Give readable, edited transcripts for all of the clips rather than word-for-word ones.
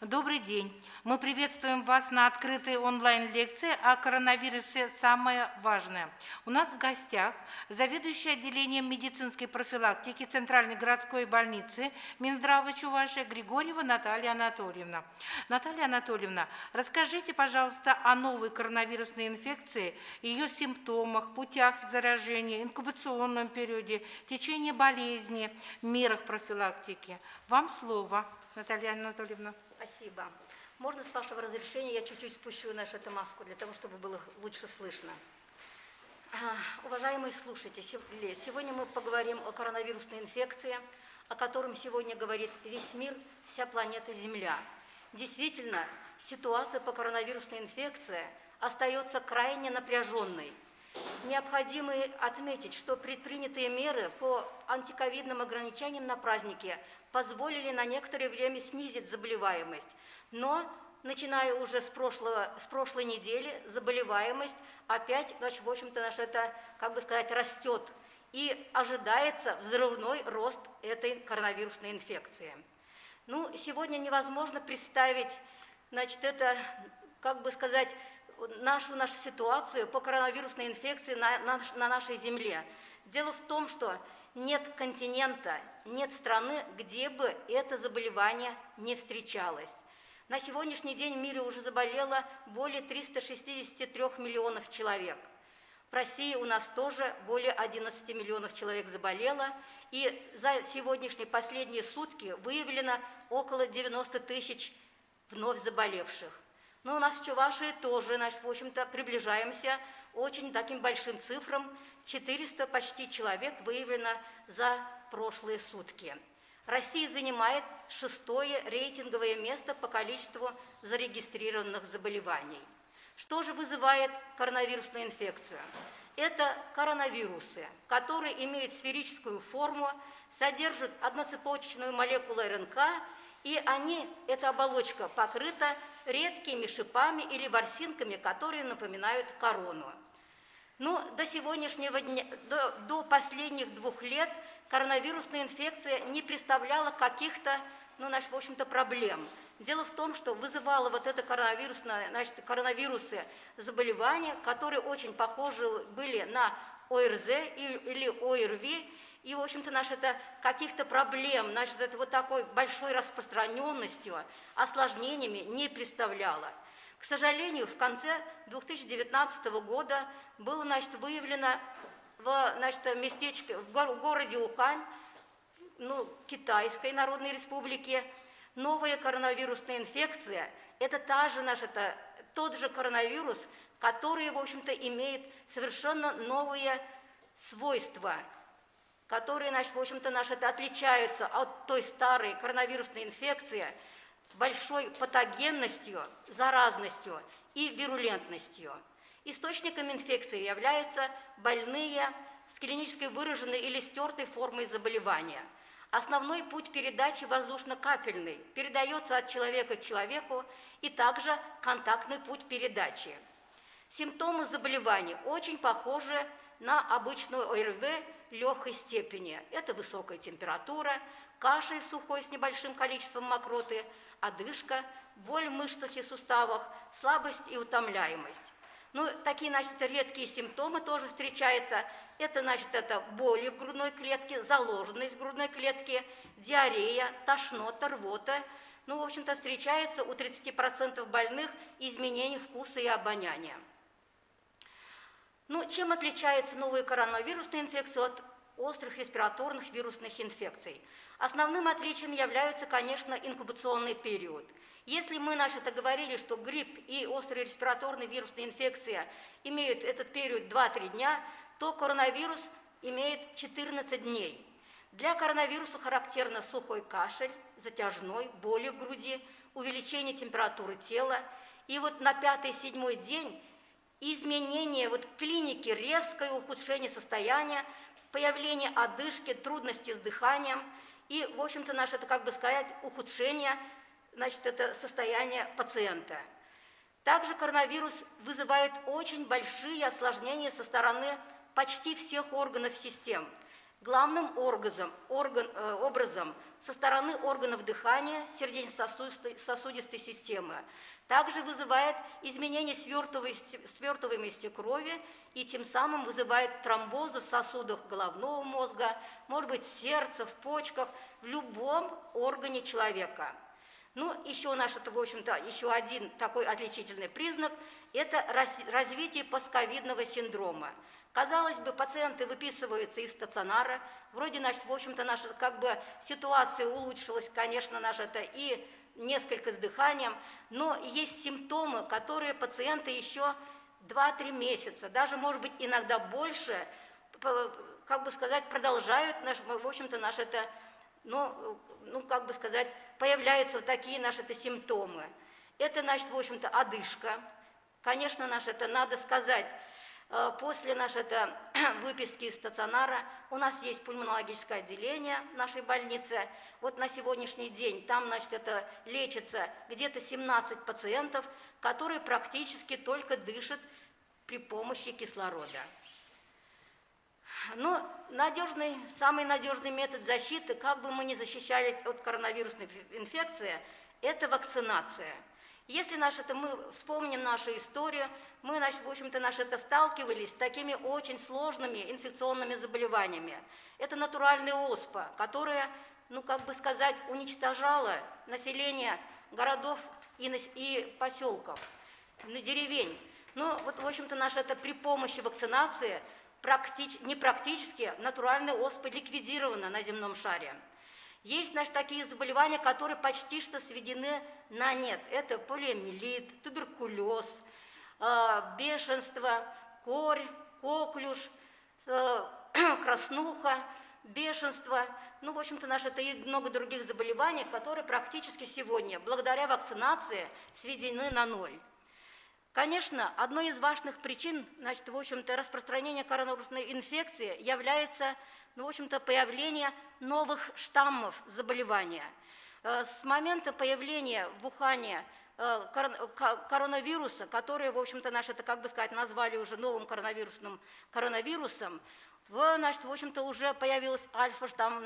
Добрый день. Мы приветствуем вас на открытой онлайн-лекции о коронавирусе «Самое важное». У нас в гостях заведующая отделением медицинской профилактики Центральной городской больницы Минздрава Чувашии Григорьева Наталья Анатольевна. Наталья Анатольевна, расскажите, пожалуйста, о новой коронавирусной инфекции, ее симптомах, путях заражения, инкубационном периоде, течении болезни, мерах профилактики. Вам слово, Наталья Анатольевна. Спасибо. Можно, с вашего разрешения, я чуть-чуть спущу эту маску, для того, чтобы было лучше слышно. Уважаемые слушатели, сегодня мы поговорим о коронавирусной инфекции, о котором сегодня говорит весь мир, вся планета Земля. Действительно, ситуация по коронавирусной инфекции остается крайне напряженной. Необходимо отметить, что предпринятые меры по антиковидным ограничениям на праздники позволили на некоторое время снизить заболеваемость. Но, начиная уже с прошлой недели, заболеваемость опять, в общем-то, растет. И ожидается взрывной рост этой коронавирусной инфекции. Сегодня невозможно представить, нашу ситуацию по коронавирусной инфекции на нашей Земле. Дело в том, что нет континента, нет страны, где бы это заболевание не встречалось. На сегодняшний день в мире уже заболело более 363 миллионов человек. В России у нас тоже более 11 миллионов человек заболело, и за сегодняшние последние сутки выявлено около 90 тысяч вновь заболевших. Но у нас в Чувашии тоже, в общем-то, приближаемся очень таким большим цифрам. 400 почти человек выявлено за прошлые сутки. Россия занимает 6-е рейтинговое место по количеству зарегистрированных заболеваний. Что же вызывает коронавирусную инфекцию? Это коронавирусы, которые имеют сферическую форму, содержат одноцепочечную молекулу РНК, и эта оболочка покрыта редкими шипами или ворсинками, которые напоминают корону. До сегодняшнего дня, до последних 2 лет коронавирусная инфекция не представляла каких-то, в общем-то, проблем. Дело в том, что вызывало это коронавирусы заболевания, которые очень похожи были на ОРЗ или ОРВИ, и, в общем-то, каких-то проблем, такой большой распространенностью, осложнениями не представляло. К сожалению, в конце 2019 года было, выявлено в местечке, в городе Ухань, Китайской Народной Республики, новая коронавирусная инфекция. Это тот же коронавирус, который, в общем-то, имеет совершенно новые свойства, которые, в общем-то, отличаются от той старой коронавирусной инфекции большой патогенностью, заразностью и вирулентностью. Источником инфекции являются больные с клинически выраженной или стертой формой заболевания. Основной путь передачи воздушно-капельный, передается от человека к человеку, и также контактный путь передачи. Симптомы заболевания очень похожи на обычную ОРВИ легкой степени. Это высокая температура, кашель сухой с небольшим количеством мокроты, одышка, боль в мышцах и суставах, слабость и утомляемость. Такие, редкие симптомы тоже встречаются. Это, боли в грудной клетке, заложенность в грудной клетке, диарея, тошнота, рвота. В общем-то, встречается у 30% больных изменение вкуса и обоняния. Чем отличается новая коронавирусная инфекция от острых респираторных вирусных инфекций? Основным отличием является, конечно, инкубационный период. Если мы говорили, что грипп и острая респираторная вирусная инфекция имеют этот период 2-3 дня, то коронавирус имеет 14 дней. Для коронавируса характерно сухой кашель, затяжной, боли в груди, увеличение температуры тела. И на 5-7 день изменение клиники, резкое ухудшение состояния, появление одышки, трудности с дыханием и, в общем-то, ухудшение это состояние пациента. Также коронавирус вызывает очень большие осложнения со стороны почти всех органов систем. Главным образом со стороны органов дыхания сердечно-сосудистой системы. Также вызывает изменение свертываемости крови и тем самым вызывает тромбозы в сосудах головного мозга, может быть, в сердце, в почках, в любом органе человека. Ну, еще наш, это, в общем-то, еще один такой отличительный признак – это развитие постковидного синдрома. Казалось бы, пациенты выписываются из стационара, вроде, значит, в общем-то, наша как бы ситуация улучшилась, конечно, наша это и несколько с дыханием, но есть симптомы, которые пациенты еще 2-3 месяца, даже, может быть, иногда больше, как бы сказать, продолжают, в общем-то, наши это, как бы сказать, появляются вот такие наши это симптомы. Это, значит, в общем-то, одышка. Конечно, наше это, надо сказать, после нашей выписки из стационара у нас есть пульмонологическое отделение в нашей больнице. Вот на сегодняшний день там, значит, это лечится где-то 17 пациентов, которые практически только дышат при помощи кислорода. Но самый надежный метод защиты, как бы мы ни защищались от коронавирусной инфекции, это вакцинация. Если мы вспомним нашу историю, мы, значит, в общем-то, сталкивались с такими очень сложными инфекционными заболеваниями. Это натуральная оспа, которая, как бы сказать, уничтожала население городов и поселков, деревень. Но вот, в общем-то, при помощи вакцинации натуральная оспа ликвидирована на земном шаре. Есть, значит, такие заболевания, которые почти что сведены на нет. Это полиомиелит, туберкулез, бешенство, корь, коклюш, краснуха, бешенство. В общем-то, это и много других заболеваний, которые практически сегодня, благодаря вакцинации, сведены на ноль. Конечно, одной из важных причин, значит, в общем-то, распространения коронавирусной инфекции является, в общем-то, появление новых штаммов заболевания. С момента появления в Ухане коронавируса, который, в общем-то, как бы сказать, назвали уже новым коронавирусом, значит, в общем-то, уже появилась альфа-штамм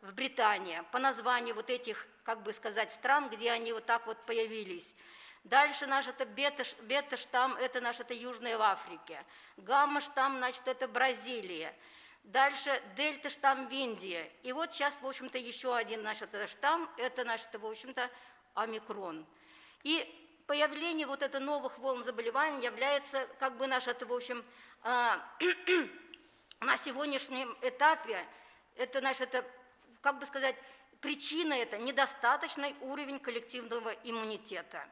в Британии по названию вот этих, как бы сказать, стран, где они вот так вот появились. Дальше бета-штамм, это Южная в Африке. Гамма-штамм, значит, это Бразилия. Дальше дельта-штамм в Индии. И вот сейчас, в общем-то, еще один штамм, это, в общем-то, омикрон. И появление вот этих новых волн заболеваний является, как бы, в общем, на сегодняшнем этапе, это, как бы сказать, причина это недостаточный уровень коллективного иммунитета.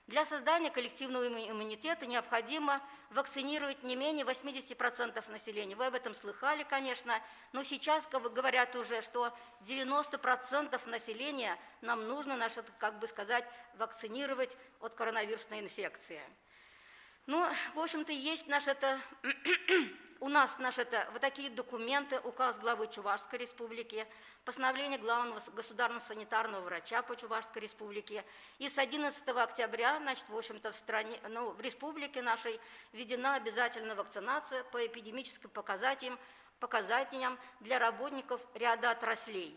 Для создания коллективного иммунитета необходимо вакцинировать не менее 80% населения. Вы об этом слыхали, конечно, но сейчас говорят уже, что 90% населения нам нужно, как бы сказать, вакцинировать от коронавирусной инфекции. В общем-то, есть у нас вот такие документы, указ главы Чувашской республики, постановление главного государственного санитарного врача по Чувашской республике. И с 11 октября, значит, в общем-то, в республике нашей введена обязательная вакцинация по эпидемическим показателям для работников ряда отраслей.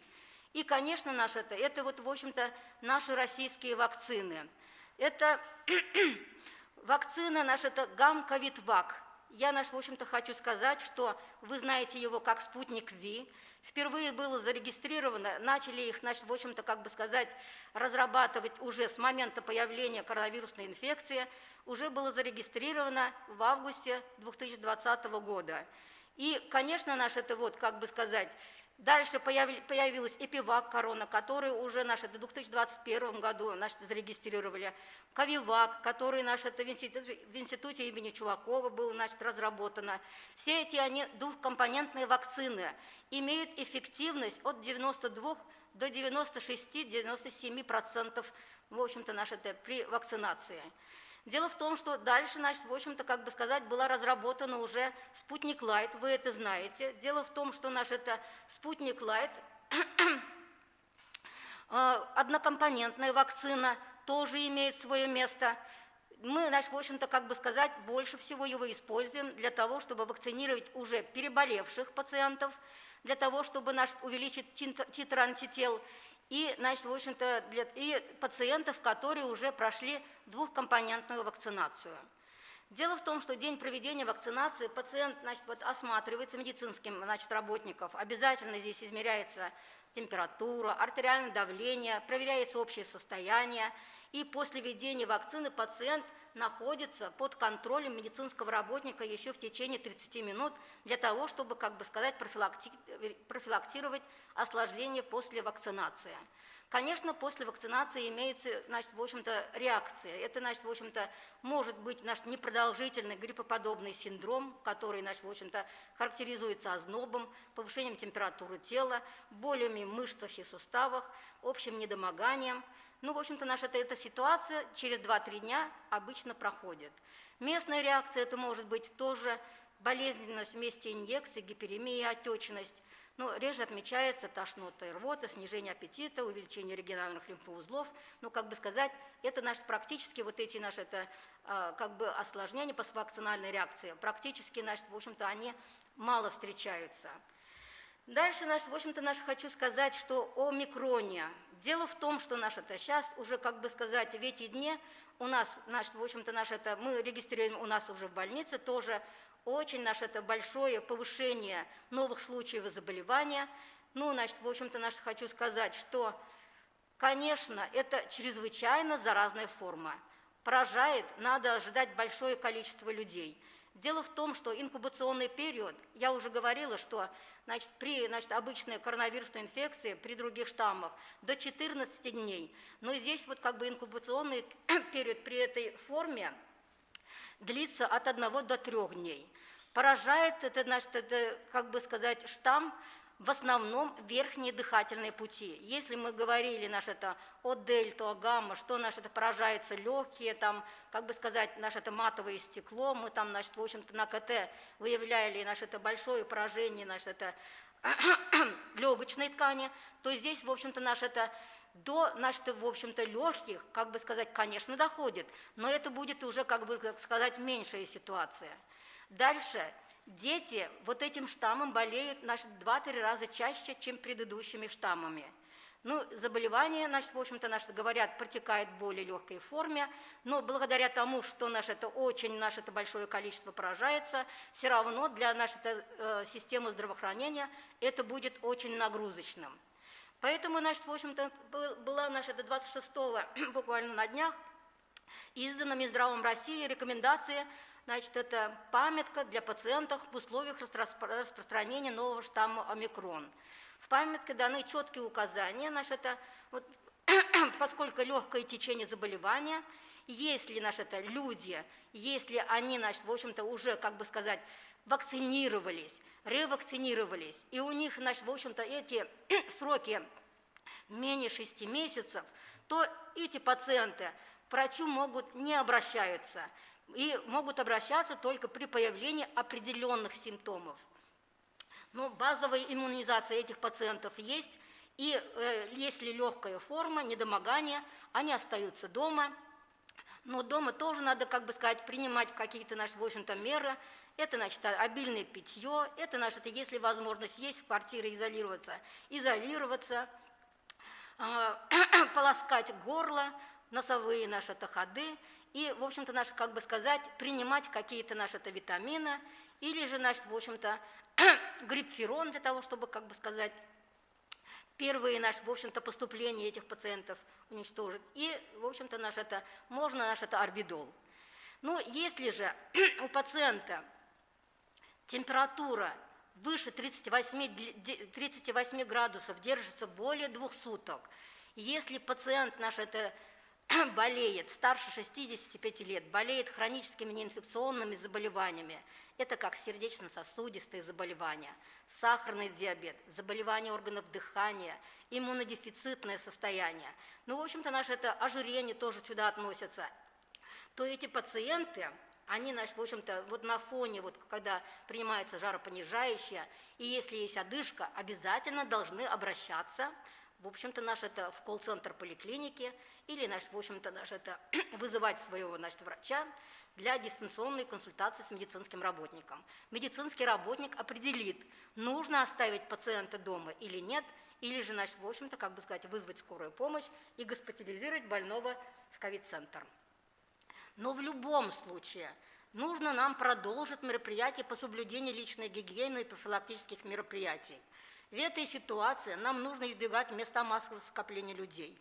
И, конечно, это вот, в общем-то, наши российские вакцины. Это вакцина Гамковид-Вак. Я, в общем-то, хочу сказать, что вы знаете его как спутник Ви. Впервые было зарегистрировано, начали их, в общем-то, как бы сказать, разрабатывать уже с момента появления коронавирусной инфекции. Уже было зарегистрировано в августе 2020 года. И, конечно, как бы сказать, дальше появилась Эпивак корона, которую уже в 2021 году зарегистрировали. Ковивак, который в институте имени Чувакова был разработано. Все эти двухкомпонентные вакцины имеют эффективность от 92 до 96-97%, в общем-то, при вакцинации. Дело в том, что дальше, в общем-то, как бы сказать, была разработана уже Спутник Лайт, вы это знаете. Дело в том, что Спутник Лайт, однокомпонентная вакцина, тоже имеет свое место. Мы, значит, в общем-то, как бы сказать, больше всего его используем для того, чтобы вакцинировать уже переболевших пациентов, для того, чтобы, значит, увеличить титр антител, и, значит, в общем-то, и пациентов, которые уже прошли двухкомпонентную вакцинацию. Дело в том, что в день проведения вакцинации пациент, значит, вот осматривается медицинским, значит, работников, обязательно здесь измеряется температура, артериальное давление, проверяется общее состояние, и после введения вакцины пациент находится под контролем медицинского работника еще в течение 30 минут для того, чтобы, как бы сказать, профилактировать осложнения после вакцинации. Конечно, после вакцинации имеется, значит, в общем-то, реакция. Это, значит, в общем-то, может быть, значит, непродолжительный гриппоподобный синдром, который, значит, в общем-то, характеризуется ознобом, повышением температуры тела, болями в мышцах и суставах, общим недомоганием. Ну, в общем-то, наша эта ситуация через 2-3 дня обычно проходит. Местная реакция это может быть тоже болезненность вместе инъекций, гиперемия, отечность. Но реже отмечается тошнота и рвота, снижение аппетита, увеличение региональных лимфоузлов. Ну, как бы сказать, это наши практически вот эти наши это, как бы осложнения поствакцинальной реакции. Практически, значит, в общем-то, они мало встречаются. Дальше, значит, в общем-то, хочу сказать, что о микроне. Дело в том, что сейчас уже, как бы сказать, в эти дни у нас, значит, в общем-то, мы регистрируем у нас уже в больнице тоже очень большое повышение новых случаев заболевания. Ну, значит, в общем-то, хочу сказать, что, конечно, это чрезвычайно заразная форма. Поражает, надо ожидать большое количество людей. Дело в том, что инкубационный период, я уже говорила, что при обычной коронавирусной инфекции, при других штаммах, до 14 дней. Но здесь вот как бы инкубационный период при этой форме длится от 1 до 3 дней. Поражает это, как бы сказать, штамм в основном верхние дыхательные пути. Если мы говорили о дельта, о гамма, что поражается легкие, там, как бы сказать, это матовое стекло, мы там, в общем-то, на КТ выявляли большое поражение легочной ткани, то здесь, в общем-то, до в общем-то, легких, как бы сказать, конечно, доходит, но это будет уже, как бы сказать, меньшая ситуация. Дальше. Дети вот этим штаммом болеют 2-3 раза чаще, чем предыдущими штаммами. Ну, заболевание, в общем-то, говорят, протекает в более легкой форме, но благодаря тому, что очень большое количество поражается, все равно для нашей системы здравоохранения это будет очень нагрузочным. Поэтому, в общем-то, была 26-го, буквально на днях, издана Минздравом России рекомендация, это памятка для пациентов в условиях распространения нового штамма омикрон. В памятке даны четкие указания, поскольку легкое течение заболевания, если люди, если они, в общем-то, уже, как бы сказать, вакцинировались, ревакцинировались, и у них, в общем-то, эти сроки менее 6 месяцев, то эти пациенты к врачу могут не обращаться, и могут обращаться только при появлении определенных симптомов. Но базовая иммунизация этих пациентов есть, и если легкая форма, недомогание, они остаются дома. Но дома тоже надо, как бы сказать, принимать какие-то, в общем-то, меры. Это, обильное питье, это, если возможность есть в квартире изолироваться, полоскать горло, носовые ходы, и, в общем-то, как бы сказать, принимать какие-то витамины, или же, в общем-то, грипферон для того, чтобы, как бы сказать, первые, в общем-то, поступления этих пациентов уничтожить. И, в общем-то, можно орбидол. Но если же у пациента температура выше 38 градусов держится более 2 суток, если пациент болеет, старше 65 лет, болеет хроническими неинфекционными заболеваниями, это как сердечно-сосудистые заболевания, сахарный диабет, заболевания органов дыхания, иммунодефицитное состояние, ну, в общем-то, ожирение тоже сюда относится, то эти пациенты, они, в общем-то, вот на фоне, вот, когда принимается жаропонижающее, и если есть одышка, обязательно должны обращаться в общем-то, наш это в колл-центр поликлиники или, значит, в общем-то, наш это вызывать своего, значит, врача для дистанционной консультации с медицинским работником. Медицинский работник определит, нужно оставить пациента дома или нет, или же, значит, в общем-то, как бы сказать, вызвать скорую помощь и госпитализировать больного в ковид-центр. Но в любом случае нужно нам продолжить мероприятия по соблюдению личной гигиены и профилактических мероприятий. В этой ситуации нам нужно избегать места массового скопления людей.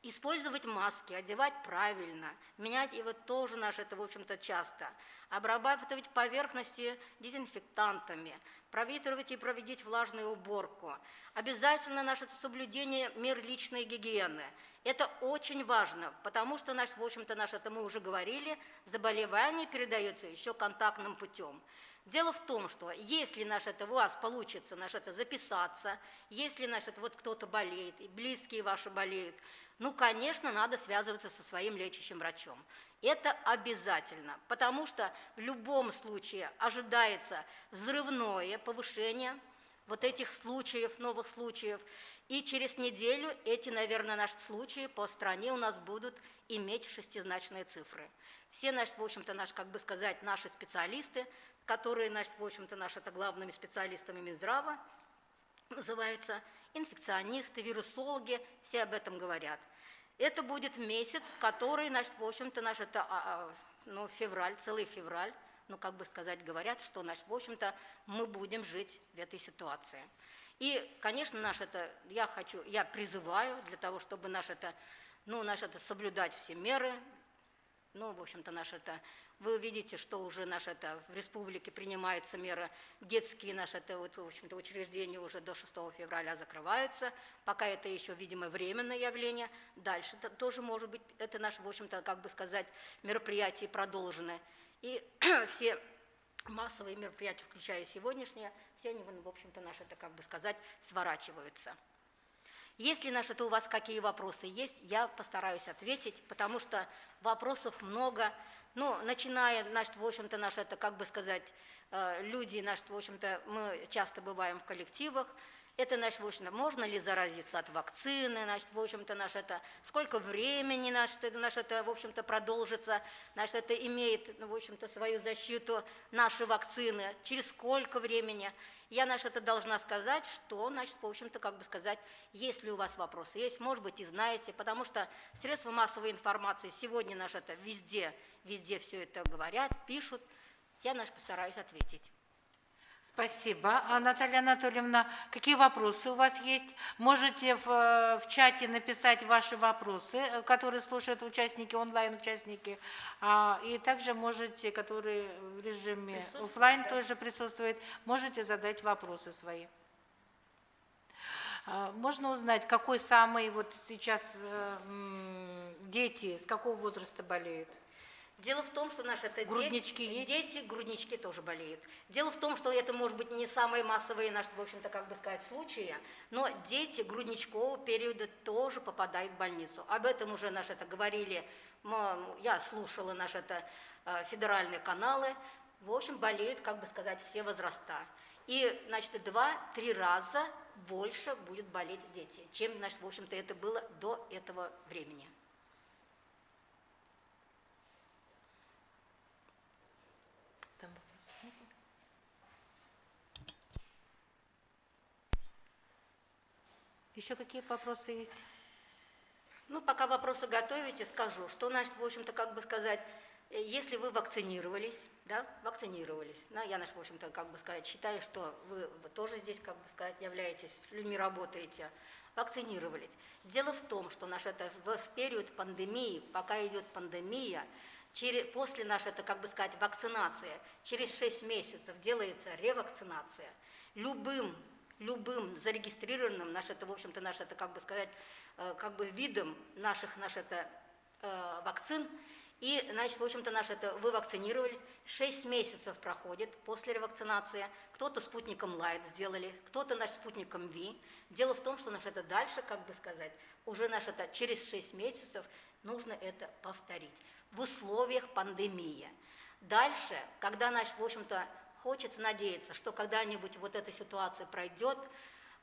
Использовать маски, одевать правильно, менять его тоже наш это, в общем-то, часто. Обрабатывать поверхности дезинфектантами, проветривать и проводить влажную уборку. Обязательно наше соблюдение мер личной гигиены. Это очень важно, потому что, в общем-то, это мы уже говорили, заболевание передается еще контактным путем. Дело в том, что если у вас получится записаться, если вот кто-то болеет, и близкие ваши болеют, ну, конечно, надо связываться со своим лечащим врачом. Это обязательно, потому что в любом случае ожидается взрывное повышение вот этих случаев, новых случаев, и через неделю эти, наверное, наши случаи по стране у нас будут иметь шестизначные цифры. Все, в общем-то, наши специалисты, которые, в общем-то, это главными специалистами Минздрава, называются инфекционисты, вирусологи, все об этом говорят. Это будет месяц, который, в общем-то, февраль, целый февраль, говорят, что, в общем-то, мы будем жить в этой ситуации. И, конечно, я призываю для того, чтобы соблюдать все меры. Ну, в общем-то, вы видите, что уже в республике принимаются меры, детские в общем-то, учреждения уже до 6 февраля закрываются, пока это еще, видимо, временное явление. Дальше тоже, может быть, это в общем-то, мероприятия продолжены. И все массовые мероприятия, включая сегодняшние, все они, в общем-то, сворачиваются. Если у вас какие вопросы есть, я постараюсь ответить, потому что вопросов много. Ну, начиная, в общем-то, люди, в общем-то, мы часто бываем в коллективах. Это, в общем-то, можно ли заразиться от вакцины, в общем-то, сколько времени, в общем-то, продолжится, это имеет, в общем-то, свою защиту наши вакцины, через сколько времени. Я, должна сказать, что, в общем-то, если у вас вопросы есть, может быть, и знаете, потому что средства массовой информации сегодня везде все это говорят, пишут. Я, постараюсь ответить. Спасибо, Наталья Анатольевна. Какие вопросы у вас есть? Можете в чате написать ваши вопросы, которые слушают участники, онлайн-участники, и также можете, которые в режиме офлайн тоже присутствуют, можете задать вопросы свои. Можно узнать, какой самый сейчас дети, с какого возраста болеют? Дело в том, что груднички есть? Дети, груднички тоже болеют. Дело в том, что это, может быть, не самые массовые в общем-то, случаи, но дети грудничкового периода тоже попадают в больницу. Об этом уже говорили, я слушала федеральные каналы. В общем, болеют, все возраста. И, 2-3 раза больше будут болеть дети, чем, в общем-то, это было до этого времени. Еще какие вопросы есть? Ну, пока вопросы готовите, скажу, что, в общем-то, если вы вакцинировались, да, я, в общем-то, считаю, что вы тоже здесь, являетесь, людьми работаете, вакцинировались. Дело в том, что в период пандемии, пока идет пандемия, после вакцинации, через 6 месяцев делается ревакцинация. Любым зарегистрированным, в общем-то, видом наших вакцин. И, в общем-то, вы вакцинировались, 6 месяцев проходит после ревакцинации. Кто-то спутником Лайт сделали, кто-то спутником Ви. Дело в том, что дальше, уже через 6 месяцев нужно это повторить в условиях пандемии. Дальше, когда, в общем-то, хочется надеяться, что когда-нибудь эта ситуация пройдет,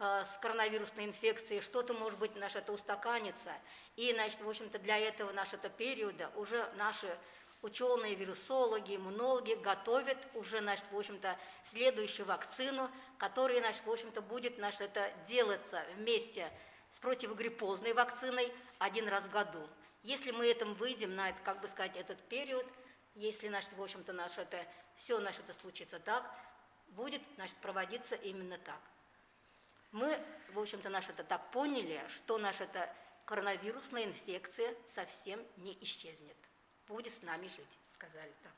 с коронавирусной инфекцией, что-то, может быть, наше это устаканится. И, значит, в общем-то, для этого нашего периода уже наши ученые, вирусологи, иммунологи готовят уже, значит, в общем-то, следующую вакцину, которая, значит, в общем-то, будет, значит, это делаться вместе с противогриппозной вакциной один раз в году. Если мы этим выйдем на, как бы сказать, этот период, если, значит, в общем-то, наше это, все, значит, это случится так, будет, значит, проводиться именно так. Мы, в общем-то, наше это так поняли, что наша это коронавирусная инфекция совсем не исчезнет. Будет с нами жить, сказали так.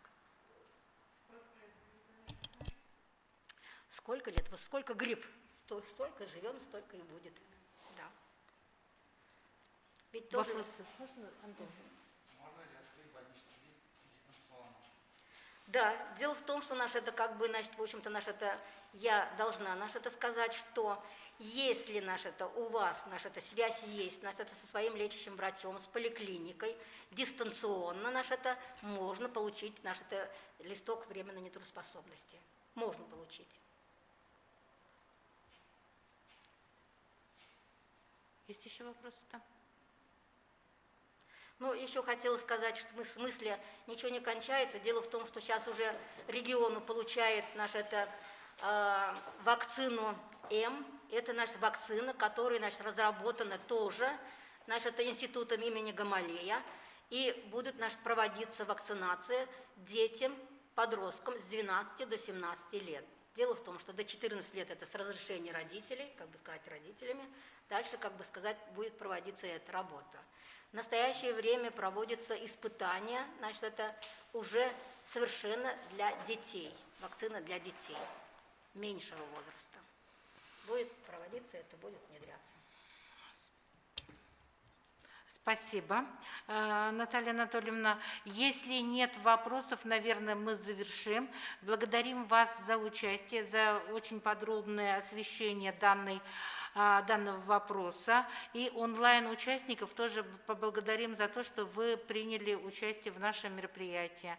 Сколько лет? Вот сколько грипп, столько живем, столько и будет. Да. Ведь тоже... Вопросы можно, Антон? Можно ли открыть больничный лист дистанционно? Да, дело в том, что наше это как бы, значит, в общем-то, наше это, я должна наше это сказать, что если наше это у вас, наша это связь есть, значит, это со своим лечащим врачом, с поликлиникой, дистанционно наше это можно получить наш это листок временной нетрудоспособности. Можно получить. Есть еще вопросы там? Ну, еще хотела сказать, что в смысле ничего не кончается. Дело в том, что сейчас уже регион получает нашу вакцину М. Это наша вакцина, которая, значит, разработана тоже институтом имени Гамалея. И будет, значит, проводиться вакцинация детям, подросткам с 12 до 17 лет. Дело в том, что до 14 лет это с разрешения родителей, как бы сказать, родителями. Дальше, как бы сказать, будет проводиться эта работа. В настоящее время проводятся испытания, значит, это уже совершенно для детей, вакцина для детей меньшего возраста. Будет проводиться, это будет внедряться. Спасибо, Наталья Анатольевна. Если нет вопросов, наверное, мы завершим. Благодарим вас за участие, за очень подробное освещение данного вопроса. И онлайн-участников тоже поблагодарим за то, что вы приняли участие в нашем мероприятии.